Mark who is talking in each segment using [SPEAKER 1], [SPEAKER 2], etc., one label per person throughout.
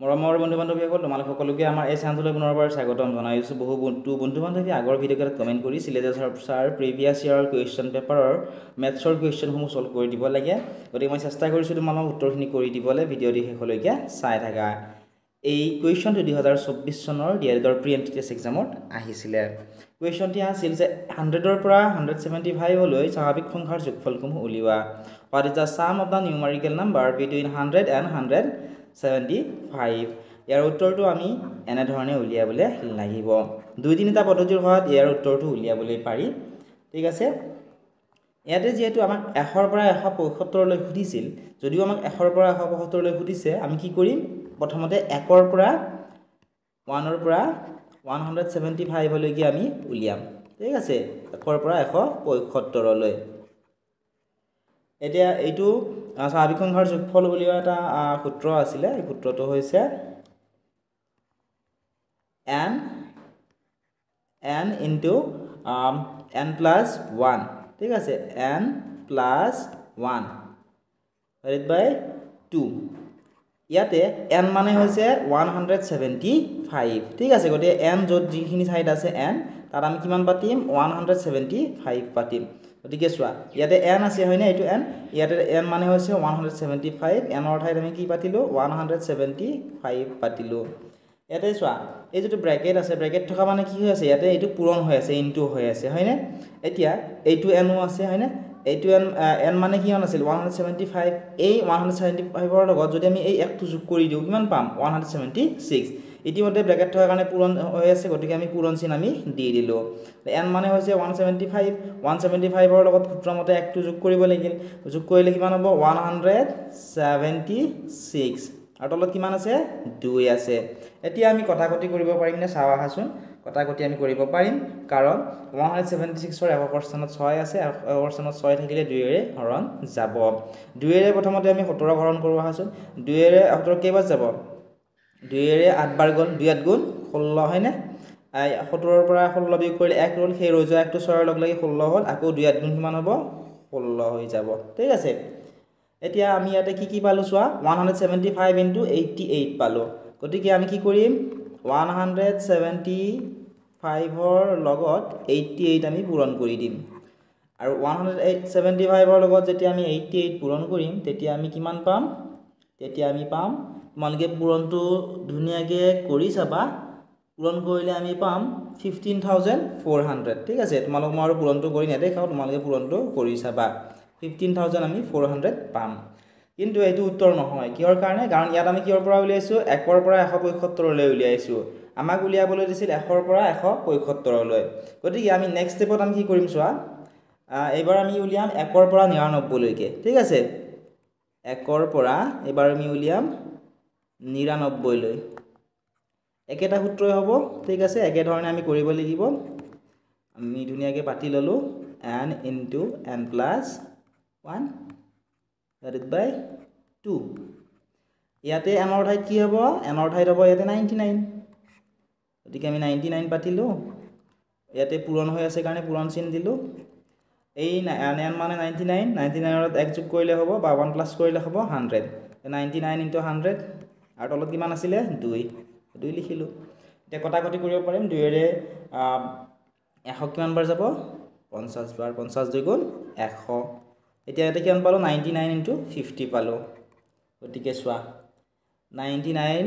[SPEAKER 1] মৰমৰ বন্ধু-বান্ধৱীসকল তোমালোক সকলোকে আমাৰ এই চেনেললৈ পুনৰবাৰ স্বাগতম জনাইছোঁ। বহু বন্ধু-বান্ধৱী আগৰ ভিডিঅ'ত কমেণ্ট কৰিছিলে যে ছাৰ প্ৰিভিয়াছ ইয়াৰৰ কুৱেশ্যন পেপাৰৰ মেথছৰ কুৱেশ্যনসমূহ ছল্ভ কৰি দিব লাগে। গতিকে মই চেষ্টা কৰিছোঁ তোমালোকক উত্তৰখিনি কৰি দিবলৈ ভিডিঅ'টি শেষলৈকে চাই থাকা। এই কুৱেশ্যনটো 2024 চনৰ ডিএলএডৰ প্ৰি এণ্ট্ৰি টেষ্ট এক্সামত আহিছিলে। কুৱেশ্যনটি আছিল যে 100ৰ পৰা 175 লৈ স্বাভাৱিক সংখ্যাৰ যোগফলসমূহ উলিওৱা। What is the sum of the numerical number between 100 and 175? ইয়াৰ উত্তৰটো আমি এনেধৰণে উলিয়াবলৈ লাগিব। দুই তিনিটা পদ্ধতিৰ সহায়ত ইয়াৰ উত্তৰটো উলিয়াবলৈ পাৰি। ঠিক আছে, ইয়াতে যেহেতু আমাক 100ৰ পৰা 175 লৈ সুধিছিল, যদিও আমাক 100ৰ পৰা 175 লৈ সুধিছে, আমি কি কৰিম? প্ৰথমতে 1ৰ পৰা 1ৰ পৰা 175 লৈকে আমি উলিয়াম। ঠিক আছে, 1ৰ পৰা 175 লৈ। এতিয়া এইটো স্বাভাৱিক সংখ্যাৰ যোগফল উলিওৱা এটা সূত্ৰ আছিলে। এই সূত্ৰটো হৈছে n into n plus 1। ঠিক আছে, n plus 1 divided by 2। ইয়াতে n মানে হৈছে 175। ঠিক আছে, গতিকে n য'ত যিখিনি ঠাইত আছে n, তাত আমি কিমান পাতিম? 175 পাতিম। গতিকে চোৱা, ইয়াতে n আছে হয়নে? এইটো n, ইয়াতে n মানে হৈছে 175। nৰ ঠাইত আমি কি পাতিলোঁ? 175 পাতিলোঁ। ইয়াতে চোৱা, এই যিটো ব্ৰেকেট আছে, ব্ৰেকেট থকা মানে কি হৈ আছে? ইয়াতে এইটো পূৰণ হৈ আছে, ইনটু হৈ আছে হয়নে? এতিয়া এইটো nও আছে হয়নে? এইটো n মানে কিমান আছিল? 175। এই 175ৰ লগত যদি আমি এই একটো যোগ কৰি দিওঁ, কিমান পাম? 176। ইতিমধ্যে ব্ৰেকেট থকাৰ কাৰণে পূৰণ হৈ আছে, গতিকে আমি পূৰণ চিন আমি দি দিলোঁ। n মানে হৈছে 175। 175ৰ লগত সূত্ৰমতে একটো যোগ কৰিব লাগিল। যোগ কৰিলে কিমান হ'ব? 176। আৰু তলত কিমান আছে? 2 আছে। এতিয়া আমি কটাকটি কৰিব পাৰিম নে চাওঁ আহাচোন। কটাকটি আমি কৰিব পাৰিম, কাৰণ 176ৰ একৰ স্থানত 6 আছে, একৰ স্থানত 6 থাকিলে 2ৰে হৰণ যাব। 2ৰে প্ৰথমতে আমি 17 হৰণ কৰোঁ আহাচোন। 2ৰে 17 কেইবাৰ যাব? 2ৰে 8 বাৰ গ'ল। 2 8 গুণ 16 হয়নে? 17ৰ পৰা 16 বিয়োগ কৰিলে 1 ৰ'ল, সেই ৰৈ যোৱা 1টো 6ৰ লগ লাগি 16 হ'ল। আকৌ 2 8 গুণ কিমান হ'ব? 16 হৈ যাব। ঠিক আছে, এতিয়া আমি ইয়াতে কি পালোঁ চোৱা? 175 into 88 পালোঁ। গতিকে আমি কি কৰিম? 175ৰ লগত 88 আমি পূৰণ কৰি দিম। আৰু 175ৰ লগত যেতিয়া আমি 88 পূৰণ কৰিম, তেতিয়া আমি কিমান পাম? তেতিয়া আমি পাম, তোমালোকে পূৰণটো ধুনীয়াকৈ কৰি চাবা। পূৰণ কৰিলে আমি পাম 15,400। ঠিক আছে, তোমালোক মই আৰু পূৰণটো কৰি নেদেখাওঁ, তোমালোকে পূৰণটো কৰি চাবা। 15,400 পাম। কিন্তু এইটো উত্তৰ নহয়। কিহৰ কাৰণে? কাৰণ ইয়াত আমি কিহৰ পৰা উলিয়াইছোঁ? 1ৰ পৰা 175লৈ উলিয়াইছোঁ। আমাক উলিয়াবলৈ দিছিল 1ৰ পৰা 175লৈ। গতিকে আমি নেক্সট ষ্টেপত আমি কি কৰিম চোৱা, এইবাৰ আমি উলিয়াম 1ৰ পৰা 99 লৈকে। ঠিক আছে, 1ৰ পৰা এইবাৰ আমি উলিয়াম 99 লৈ। একেটা সূত্ৰই হ'ব। ঠিক আছে, একেধৰণে আমি কৰিব লাগিব। আমি ধুনীয়াকৈ পাতি ল'লোঁ, n into n plus 1 divided by 2। ইয়াতে nৰ ঠাইত কি হ'ব? nৰ ঠাইত হ'ব ইয়াতে 99। গতিকে আমি 99 পাতিলোঁ। ইয়াতে পূৰণ হৈ আছে কাৰণে পূৰণ চিন দিলোঁ। এই n মানে 99। 99ত 1 যোগ কৰিলে হ'ব, বা 1 প্লাছ কৰিলে হ'ব 100। 99 into 100, আৰু তলত কিমান আছিলে? 2 লিখিলোঁ। এতিয়া কটাকটি কৰিব পাৰিম। 2ৰে 100 কিমান বাৰ যাব? 50 বাৰ। 50 2 গুণ 100। এতিয়া ইয়াতে কিমান পালোঁ? 99 into 50 পালোঁ। গতিকে চোৱা, 99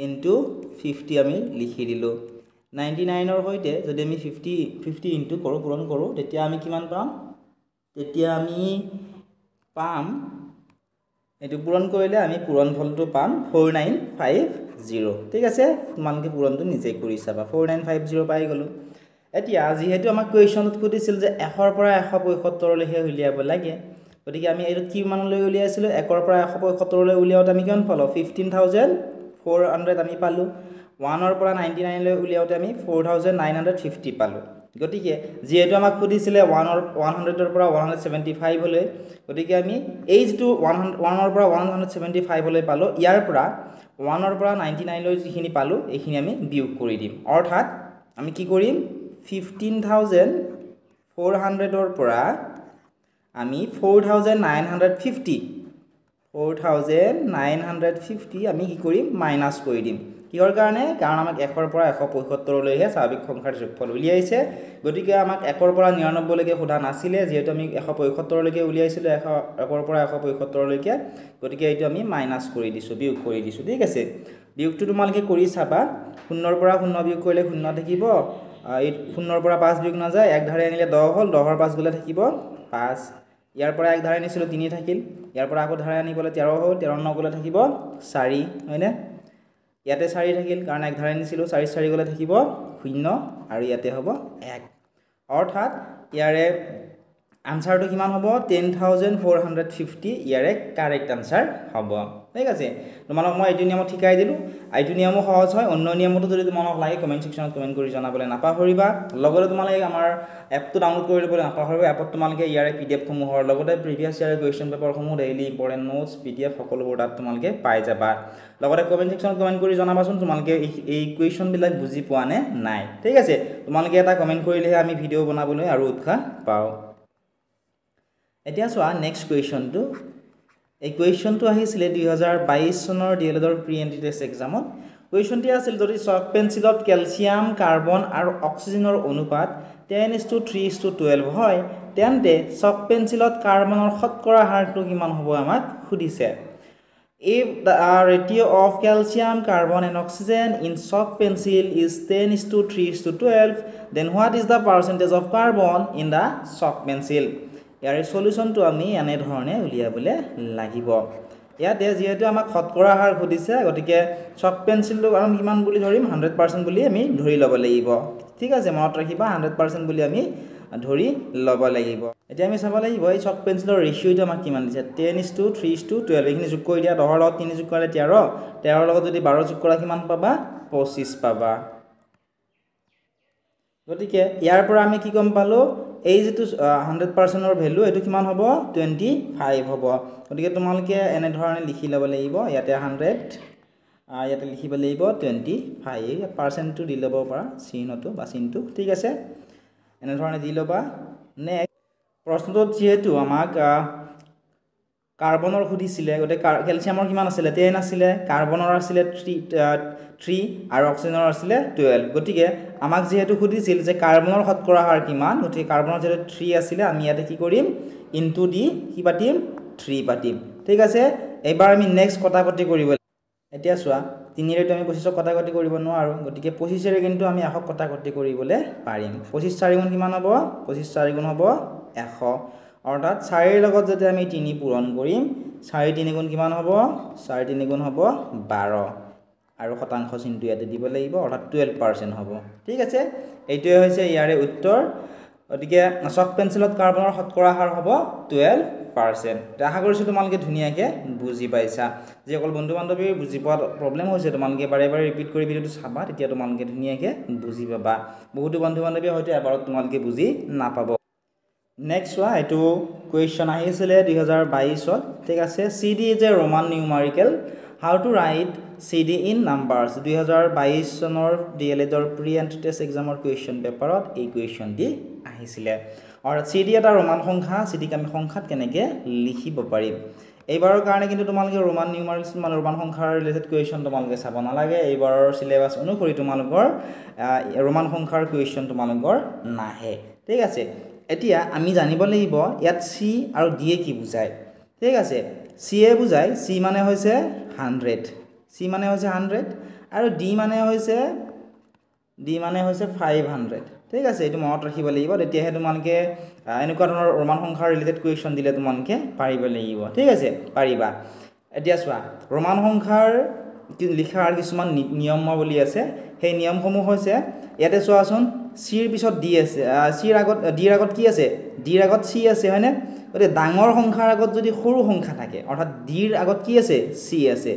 [SPEAKER 1] into 50 আমি লিখি দিলোঁ। 99ৰ সৈতে যদি আমি 50 ইনটু কৰোঁ, পূৰণ কৰোঁ, তেতিয়া আমি কিমান পাম? তেতিয়া আমি পাম, এইটো পূৰণ কৰিলে আমি পূৰণ ফলটো পাম 4950। ঠিক আছে, তোমালোকে পূৰণটো নিজে কৰি চাবা। 4950 পাই গ'লোঁ। এতিয়া যিহেতু আমাক কুৱেশ্যনত সুধিছিল যে 1ৰ পৰা 175লৈহে উলিয়াব লাগে, গতিকে আমি এইটো কিমানলৈ উলিয়াইছিলোঁ? 1ৰ পৰা 175লৈ উলিয়াওঁতে আমি কিমান পালোঁ? 15,400 আমি পালোঁ। 1ৰ পৰা 99লৈ উলিয়াওঁতে আমি 4,950 পালোঁ। গতিকে যিহেতু আমাক সুধিছিলে 100ৰ পৰা 175লৈ, গতিকে আমি এই যিটো 1ৰ পৰা 175লৈ পালোঁ, ইয়াৰ পৰা 1ৰ পৰা 99লৈ যিখিনি পালোঁ, এইখিনি আমি বিয়োগ কৰি দিম। অৰ্থাৎ আমি কি কৰিম? 15,400ৰ পৰা আমি 4,950 4950 আমি কি কৰিম মাইনাছ কৰি দিম কিহৰ কাৰণে কাৰণ আমাক 1 ৰ পৰা 175 লৈহে স্বাভাৱিক সংখ্যাৰ যোগফল উলিয়াইছে গতিকে আমাক 1 ৰ পৰা 99 লৈকে সোধা নাছিলে যেহেতু আমি 175 লৈকে উলিয়াইছিলো 1 ৰ পৰা 175 লৈকে গতিকে এইটো আমি মাইনাছ কৰি দিছো বিয়োগ কৰি দিছো ঠিক আছে বিয়োগটো তোমালোকে কৰি চাবা 0 ৰ পৰা 0 বিয়োগ কৰিলে 0 থাকিব এই 0 ৰ পৰা 5 বিয়োগ না যায় এক ধাৰে আনিলে 10 হ'ল 10 ৰ 5 গলে থাকিব 5 ইয়াৰ পৰা এক ধাৰে আনিছিলো 3 থাকিল ইয়াৰ পৰা আকৌ ধাৰে আনিবলে 13 হ'ল 13 ন গলে থাকিব 4 হয়নে ইয়াতে 4 থাকিল কাৰণ এক ধাৰে আনিছিলো 4 4 গলে থাকিব 0 আৰু ইয়াতে হ'ব 1 অৰ্থাৎ ইয়াৰে আনসাৰটো কিমান হ'ব 10450 ইয়াৰে কারেক্ট আনসার হ'ব ঠিক আছে তোমালোক মই এইটো নিয়ম ঠিকাই দিলো এইটো নিয়ম সহজ হয় অন্য নিয়মটো যদি তোমালোক লাগে কমেন্ট সেকশনত কমেন্ট কৰি জনাবলৈ নাপাহৰিবা লগতে তোমালোকে আমাৰ এপটো ডাউনলোড কৰি ল'বলৈ নাপাহৰিবা এপত তোমালোকে ইয়াৰে পিডিএফ সমূহৰ লগতে প্ৰিভিয়াস ইয়াৰ কোৱেশ্চন পেপাৰ সমূহ ডেইলি ইম্পৰ্টেন্ট নোটস পিডিএফ সকলোবোৰ তাত তোমালোকে পাই যাবা লগতে কমেন্ট সেকশনত কমেন্ট কৰি জনাবাচোন তোমালোকে এই কোৱেশ্চন বিলাক বুজি পোৱা নে নাই ঠিক আছে তোমালোকে এটা কমেন্ট কৰিলেহে আমি ভিডিও বনাবলৈ আৰু উৎসাহ পাও এতিয়া চোৱা নেক্সট কোৱেশ্চনটো এই কোৱেশ্চনটো আহিছিলে 2022 চনৰ ডিএলএডৰ প্ৰি এন্ট্ৰি টেষ্ট এক্সামত কোৱেশ্চনটি আছিল যদি চক পেন্সিলত ক্যালসিয়াম কাৰ্বন আৰু অক্সিজেনৰ অনুপাত 10:3:12 হয় তেন্তে চক পেন্সিলত কাৰ্বনৰ শতকৰা হাৰটো কিমান হ'ব আমাক সুধিছে If the ratio of calcium, carbon and oxygen in chalk pencil is 10:3:12, then what is the percentage of carbon in the chalk pencil? ইয়াৰ সলিউশনটো আমি এনে ধৰণে উলিয়াবলে লাগিব ইয়াতে যেহেতু আমাক শতকৰা হাৰ খুদিছে গতিকে চক পেন্সিলটো আমি কিমান বুলি ধৰিম 100% বুলি আমি ধৰি ল'ব লাগিব ঠিক আছে মনত ৰাখিবা 100% বুলি আমি ধৰি ল'ব লাগিব এতিয়া আমি চাব লাগিব এই চক পেন্সিলৰ ৰেশিওটো আমাক কিমান দিছে 10:3:12 এইখিনি যোগ কৰি দিয়া 10 ৰ লগত 3 যোগ কৰিলে 13 13 ৰ লগত যদি 12 যোগ কৰা কিমান পাবা 25 পাবা গতিকে ইয়াৰ পৰা আমি কি কম পালো এই যেটো 100% ৰ ভ্যালু এটো কিমান হ'ব 25 হ'ব গতিকে তোমালোকে এনে ধৰণে লিখি ল'ব লাগিব ইয়াতে 100 ইয়াতে লিখিব লাগিব 25% টো দি ল'ব পাৰা চিহ্নটো বা চিহ্নটো ঠিক আছে এনে ধৰণে দি ল'বা নেক্সট প্ৰশ্নটোত যেহেতু আমাক কাৰ্বনৰ খুদিছিলে গতে ক্যালসিয়ামৰ কিমান আছিল 10 আছিল কাৰ্বনৰ আছিল 3 আৰু অক্সিজেনৰ আছিল 12 গতিকে আমাক যেহেতু খুদিছিল যে কাৰ্বনৰ শতকৰা হাৰ কিমান গতিকে কাৰ্বনৰ যেহেতু 3 আছিল আমি ইয়াতে কি কৰিম ইনটু দি কি পাতিম 3 পাতিম ঠিক আছে এবাৰ আমি নেক্সট কটাকটি কৰিব এতিয়া চোৱা 3 ৰে আমি 25 কটাকটি কৰিব নোৱাৰো গতিকে 25 ৰে কিন্তু আমি 100 কটাকটি কৰিবলৈ পাৰিম 25 4 গুণ কিমান হ'ব 25 4 গুণ হ'ব 100 অৰ্থাৎ 4 ৰ লগত যদি আমি 3 পূৰণ কৰিম 4 3 গুণ কিমান হ'ব 4 3 গুণ হ'ব 12 আৰু শতাংশ চিহ্নটো ইয়াতে দিব লাগিব অৰ্থাৎ 12% হ'ব ঠিক আছে এইটোৱে হৈছে ইয়াৰে উত্তৰ গতিকে চক পেন্সিলত কাৰ্বনৰ শতকৰা হাৰ হ'ব 12% আশা কৰিছো তোমালোকে ধুনিয়াকে বুজি পাইছা যে অকল বন্ধু বান্ধৱীৰ বুজি পোৱা প্ৰবলেম হৈছে তোমালোকে বাৰে বাৰে ৰিপিট কৰি ভিডিওটো চাবা তেতিয়া তোমালোকে ধুনিয়াকে বুজি পাবা বহুতো বন্ধু বান্ধৱী হয়তো এবাৰত তোমালোকে বুজি নাপাব Next one, etu question ahisile 2022 ot thik ase CD is a Roman numerical how to write CD in numbers 2022 sonor DLED or pre-entry test exam or question paper ot ei question di ahisile or CD eta Roman সংখ্যা CD আমি সংখ্যাত কেনেকে লিখিব পাৰিম এইবাৰৰ কাৰণে কিন্তু তোমালোকে Roman numerals মানে Roman সংখ্যাৰ ৰিলেটেড কোৱেশ্চন তোমালোকে চাব নালাগে এইবাৰৰ সিলেবাস অনুসৰি তোমালোকৰ Roman সংখ্যাৰ কোৱেশ্চন তোমালোকৰ নাহে ঠিক আছে এতিয়া আমি জানিব লাগিব ইয়াত C আৰু D কি বুজায় ঠিক আছে C এ বুজায় C মানে হৈছে 100 C মানে হৈছে 100 আৰু D মানে হৈছে 500 ঠিক আছে এটো মনত ৰাখিব লাগিব তেতিয়াহে তোমালোকে এনেকুৱা ধৰণৰ ৰোমান সংখ্যাৰ ৰিলেটেড কোৱেশ্চন দিলে তোমালোকে পাৰিব লাগিব ঠিক আছে পাৰিবা এতিয়া চোৱা ৰোমান সংখ্যাৰ লিখাৰ কিছুমান নিয়মাৱলী আছে সেই নিয়মসমূহ হৈছে ইয়াতে চোৱাচোন C ৰ পিছত D আছে C ৰ আগত D ৰ আগত কি আছে D ৰ আগত C আছে হয়নে গতে ডাঙৰ সংখ্যাৰ আগত যদি সৰু সংখ্যা থাকে অৰ্থাৎ D ৰ আগত কি আছে C আছে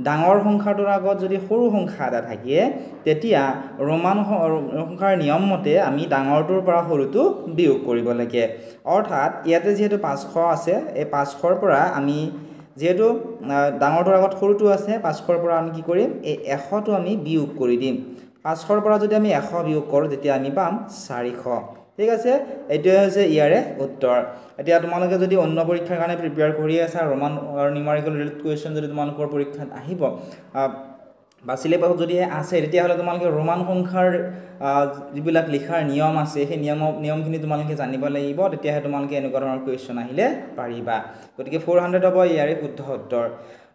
[SPEAKER 1] ডাঙৰ সংখ্যাটোৰ আগত যদি সৰু সংখ্যা এটা থাকে তেতিয়া ৰোমান সংখ্যাৰ নিয়ম মতে আমি ডাঙৰটোৰ পৰা সৰুটো বিয়োগ কৰিব লাগে অৰ্থাৎ ইয়াতে যেহেতু 500 আছে এই 500 ৰ পৰা আমি যেহেতু ডাঙৰটোৰ আগত সৰুটো আছে 500 ৰ পৰা আমি কি কৰিম এই 100 টো আমি বিয়োগ কৰি দিম 500 ৰ পৰা যদি আমি 100 বিয়োগ কৰো তেতিয়া আমি পাম 400 ঠিক আছে এইটোৱে হৈছে ইয়াৰে উত্তৰ এতিয়া তোমালোকে যদি অন্য পৰীক্ষাৰ কাৰণে প্ৰিপেয়াৰ কৰি আছা ৰোমান নিউমাৰিকেল ৰিলেটেড কুৱেশ্যন যদি তোমালোকৰ পৰীক্ষাত আহিব বা চিলেবাছত যদি আছে তেতিয়াহ'লে তোমালোকে ৰোমান সংখ্যাৰ যিবিলাক লিখাৰ নিয়ম আছে সেই নিয়মখিনি তোমালোকে জানিব লাগিব তেতিয়াহে তোমালোকে এনেকুৱা ধৰণৰ কুৱেশ্যন আহিলে পাৰিবা গতিকে 400 হ'ব ইয়াৰে শুদ্ধ উত্তৰ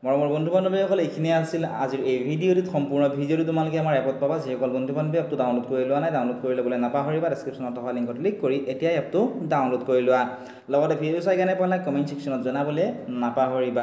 [SPEAKER 1] মৰমৰ বন্ধু বান্ধৱীসকল এইখিনিয়ে আছিল আজিৰ এই ভিডিঅ'টোত সম্পূৰ্ণ ভিডিঅ'টো তোমালোকে আমাৰ এপত পাবা যিসকল বন্ধু বান্ধৱী এপটো ডাউনলোড কৰি লোৱা নাই ডাউনলোড কৰি ল'বলৈ নাপাহৰিবা ডেছক্ৰিপশ্যনত থকা লিংকত ক্লিক কৰি এতিয়াই এপটো ডাউনলোড কৰি লোৱা লগতে ভিডিঅ' চাই কেনে পালে কমেণ্ট ছেকশ্যনত জনাবলৈ নাপাহৰিবা